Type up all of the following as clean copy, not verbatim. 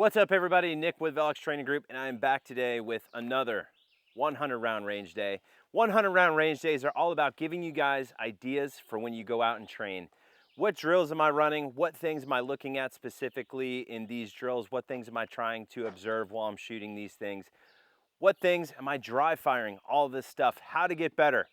What's up, everybody? Nick with Velox Training Group, and I'm back today with another 100 round range day. 100 round range days are all about giving you guys ideas for when you go out and train. What drills am I running? What things am I looking at specifically in these drills? What things am I trying to observe while I'm shooting these things? What things am I dry firing? All this stuff, how to get better.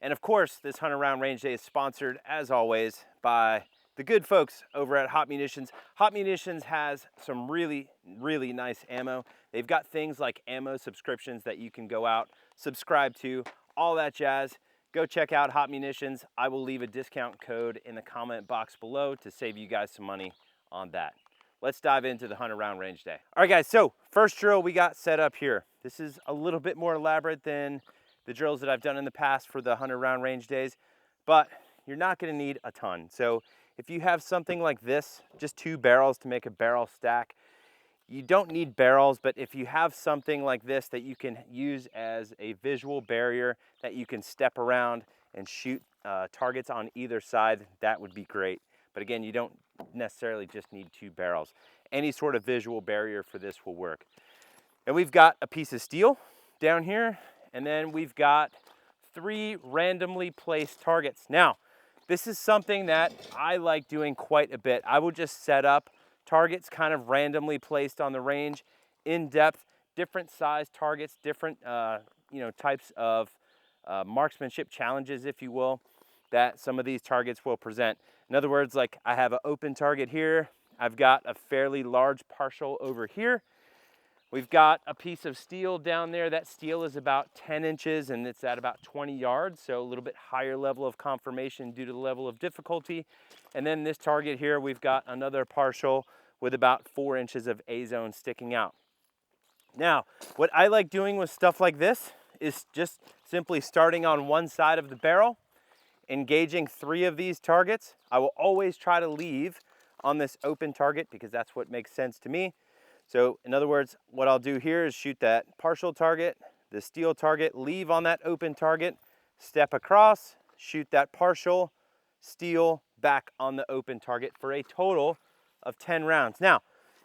And of course, this 100 round range day is sponsored, as always, by the good folks over at Hot Munitions. Hot Munitions has some really nice ammo. They've got things like ammo subscriptions that you can go out, subscribe to, all that jazz. Go check out Hot Munitions. I will leave a discount code in the comment box below to save you guys some money on that. Let's dive into the 100 round range day. All right, guys, so first drill we got set up here. This is a little bit more elaborate than the drills that I've done in the past for the 100 round range days, but you're not gonna need a ton. So if you have something like this, just 2 barrels to make a barrel stack, you don't need barrels, but if you have something like this that you can use as a visual barrier that you can step around and shoot targets on either side, that would be great. But again, you don't necessarily just need 2 barrels. Any sort of visual barrier for this will work. And we've got a piece of steel down here, and then we've got 3 randomly placed targets. Now, this is something that I like doing quite a bit. I will just set up targets kind of randomly placed on the range, in depth, different size targets, different types of marksmanship challenges, if you will, that some of these targets will present. In other words, like I have an open target here. I've got a fairly large partial over here. We've got a piece of steel down there. That steel is about 10 inches and it's at about 20 yards, so a little bit higher level of confirmation due to the level of difficulty. And then this target here, we've got another partial with about 4 inches of A-zone sticking out. Now, what I like doing with stuff like this is just simply starting on one side of the barrel, engaging 3 of these targets. I will always try to leave on this open target because that's what makes sense to me. So in other words, what I'll do here is shoot that partial target, the steel target, leave on that open target, step across, shoot that partial, steel, back on the open target for a total of 10 rounds. Now,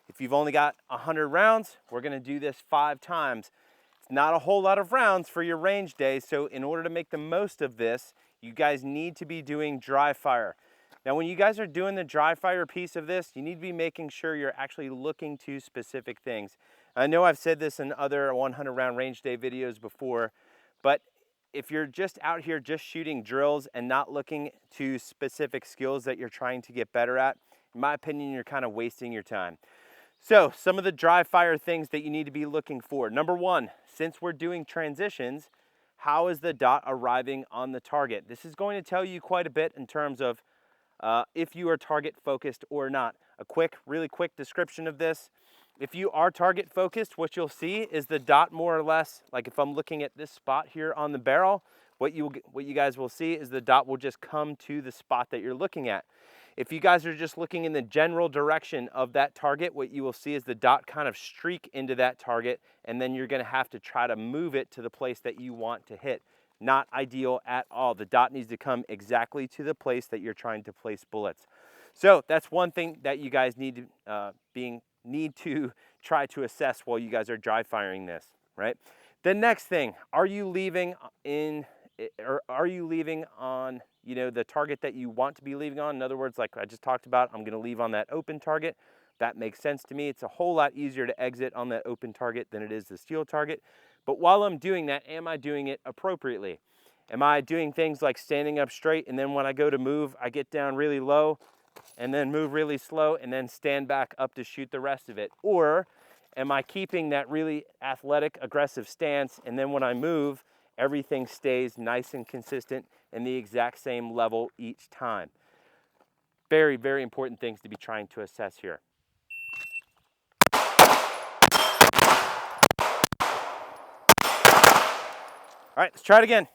if you've only got 100 rounds, we're gonna do this 5 times. It's not a whole lot of rounds for your range day, so in order to make the most of this, you guys need to be doing dry fire. Now, when you guys are doing the dry fire piece of this, you need to be making sure you're actually looking to specific things. I know I've said this in other 100 round range day videos before, but if you're just out here just shooting drills and not looking to specific skills that you're trying to get better at, in my opinion, you're kind of wasting your time. So some of the dry fire things that you need to be looking for. Number 1, since we're doing transitions, how is the dot arriving on the target? This is going to tell you quite a bit in terms of if you are target focused or not. A really quick description of this. If you are target focused, what you'll see is the dot more or less, like if I'm looking at this spot here on the barrel, what you guys will see is the dot will just come to the spot that you're looking at. If you guys are just looking in the general direction of that target, what you will see is the dot kind of streak into that target, and then you're gonna have to try to move it to the place that you want to hit. Not ideal at all. The dot needs to come exactly to the place that you're trying to place bullets. So that's one thing that you guys need to try to assess while you guys are dry firing this, right? The next thing, are you leaving on, the target that you want to be leaving on? In other words, like I just talked about, I'm gonna leave on that open target. That makes sense to me. It's a whole lot easier to exit on that open target than it is the steel target. But while I'm doing that, am I doing it appropriately? Am I doing things like standing up straight, and then when I go to move, I get down really low and then move really slow and then stand back up to shoot the rest of it? Or am I keeping that really athletic, aggressive stance, and then when I move, everything stays nice and consistent and the exact same level each time? Very, very important things to be trying to assess here. All right, let's try it again.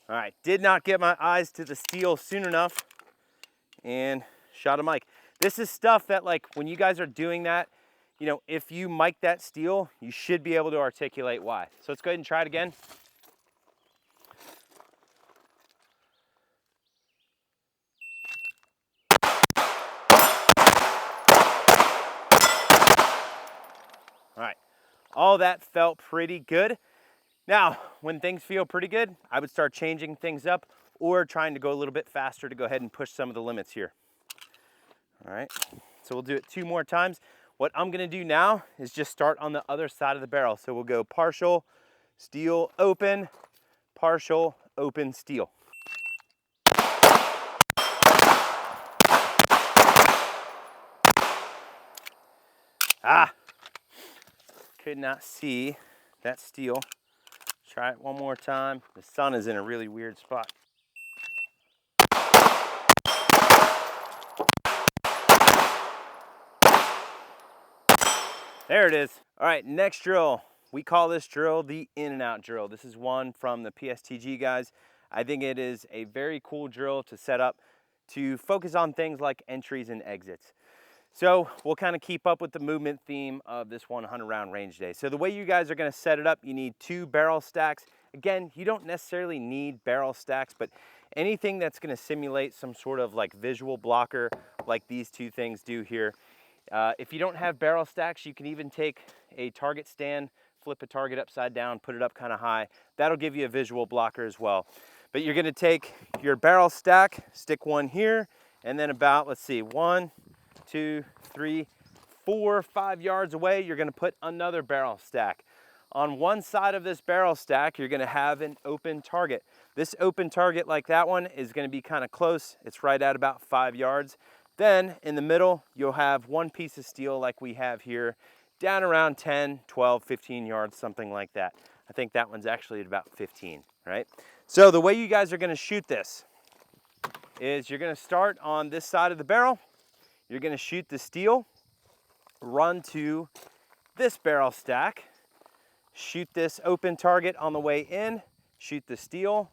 All right, did not get my eyes to the steel soon enough and shot a mic. This is stuff that, like, when you guys are doing that, you know, if you mic that steel, you should be able to articulate why. So let's go ahead and try it again. All right, all that felt pretty good. Now, when things feel pretty good, I would start changing things up or trying to go a little bit faster to go ahead and push some of the limits here. All right, so we'll do it 2 more times. What I'm gonna do now is just start on the other side of the barrel. So we'll go partial, steel, open, partial, open, steel. Ah, could not see that steel. Try it one more time. The sun is in a really weird spot. There it is. All right, next drill. We call this drill the in and out drill. This is one from the PSTG guys. I think it is a very cool drill to set up to focus on things like entries and exits. So we'll kind of keep up with the movement theme of this 100 round range day. So the way you guys are gonna set it up, you need 2 barrel stacks. Again, you don't necessarily need barrel stacks, but anything that's gonna simulate some sort of like visual blocker like these 2 things do here. If you don't have barrel stacks, you can even take a target stand, flip a target upside down, put it up kind of high. That'll give you a visual blocker as well. But you're gonna take your barrel stack, stick one here, and then about, let's see, 1, 2, 3, 4, 5 yards away, you're gonna put another barrel stack. On one side of this barrel stack, you're gonna have an open target. This open target like that one is gonna be kind of close. It's right at about 5 yards. Then in the middle, you'll have one piece of steel like we have here, down around 10, 12, 15 yards, something like that. I think that one's actually at about 15, right? So the way you guys are gonna shoot this is you're gonna start on this side of the barrel. You're gonna shoot the steel, run to this barrel stack, shoot this open target on the way in, shoot the steel,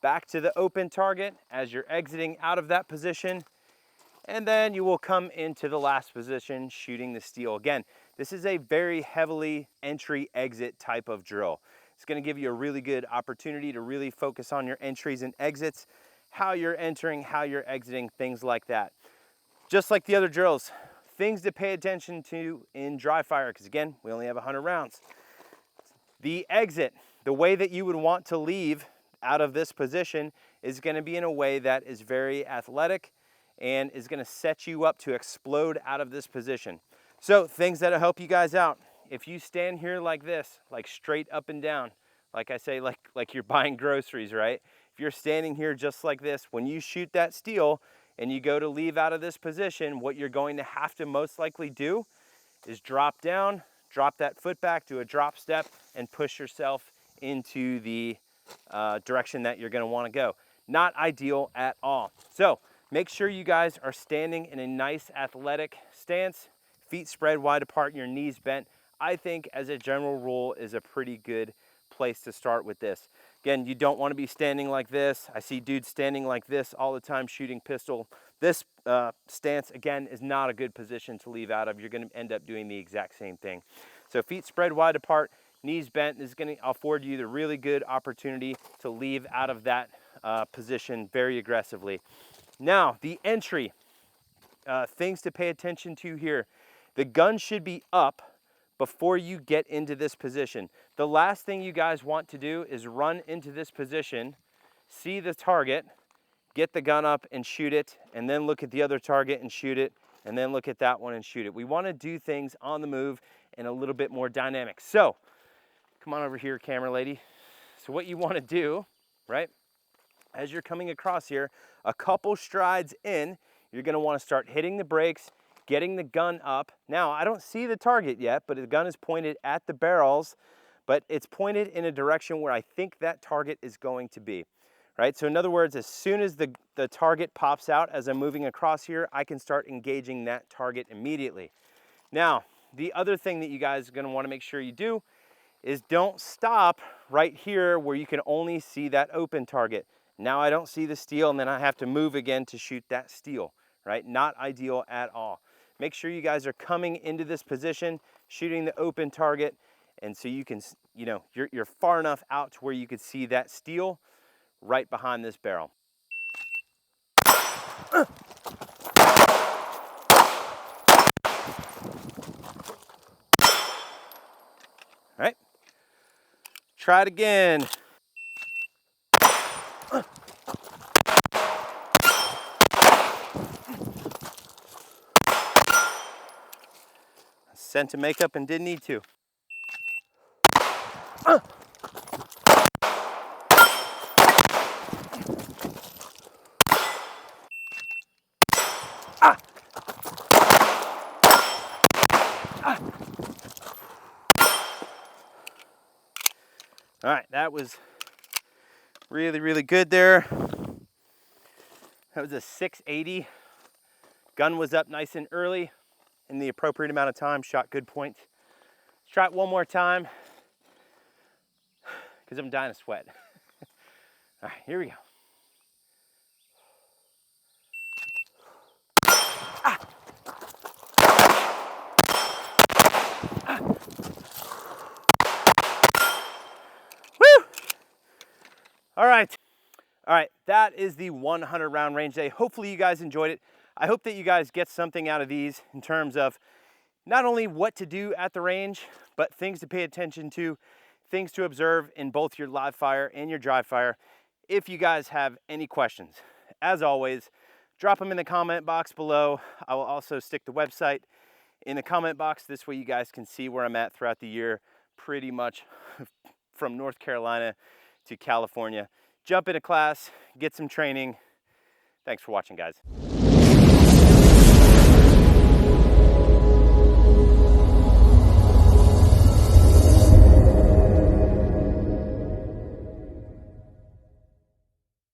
back to the open target as you're exiting out of that position, and then you will come into the last position shooting the steel. Again, this is a very heavily entry exit type of drill. It's gonna give you a really good opportunity to really focus on your entries and exits, how you're entering, how you're exiting, things like that. Just like the other drills, things to pay attention to in dry fire, because again, we only have 100 rounds. The exit, the way that you would want to leave out of this position is gonna be in a way that is very athletic and is gonna set you up to explode out of this position. So things that'll help you guys out. If you stand here like this, like straight up and down, like I say, like you're buying groceries, right? If you're standing here just like this, when you shoot that steel and you go to leave out of this position, what you're going to have to most likely do is drop down, drop that foot back, do a drop step, and push yourself into the direction that you're gonna wanna go. Not ideal at all. So make sure you guys are standing in a nice athletic stance, feet spread wide apart, your knees bent. I think as a general rule is a pretty good place to start with this. Again, you don't want to be standing like this. I see dudes standing like this all the time shooting pistol. This stance, again, is not a good position to leave out of. You're going to end up doing the exact same thing. So feet spread wide apart, knees bent is going to afford you the really good opportunity to leave out of that position very aggressively. Now, the entry, things to pay attention to here. The gun should be up before you get into this position. The last thing you guys want to do is run into this position, see the target, get the gun up and shoot it, and then look at the other target and shoot it, and then look at that one and shoot it. We want to do things on the move and a little bit more dynamic. So, come on over here, camera lady. So what you want to do, right, as you're coming across here, a couple strides in, you're going to want to start hitting the brakes, getting the gun up. Now, I don't see the target yet, but the gun is pointed at the barrels, but it's pointed in a direction where I think that target is going to be, right? So in other words, as soon as the target pops out as I'm moving across here, I can start engaging that target immediately. Now, the other thing that you guys are gonna wanna make sure you do is don't stop right here where you can only see that open target. Now I don't see the steel and then I have to move again to shoot that steel, right? Not ideal at all. Make sure you guys are coming into this position, shooting the open target, and so you can, you know, you're far enough out to where you could see that steel right behind this barrel. All right, try it again. Sent to makeup and didn't need to. All right, that was really, really good there. That was a 680. Gun was up nice and early in the appropriate amount of time, shot good points. Let's try it one more time because I'm dying to sweat. All right, here we go. Woo! All right, that is the 100 round range day. Hopefully you guys enjoyed it. I hope that you guys get something out of these in terms of not only what to do at the range, but things to pay attention to, things to observe in both your live fire and your dry fire. If you guys have any questions, as always, drop them in the comment box below. I will also stick the website in the comment box. This way you guys can see where I'm at throughout the year, pretty much from North Carolina to California. Jump into class, get some training. Thanks for watching, guys.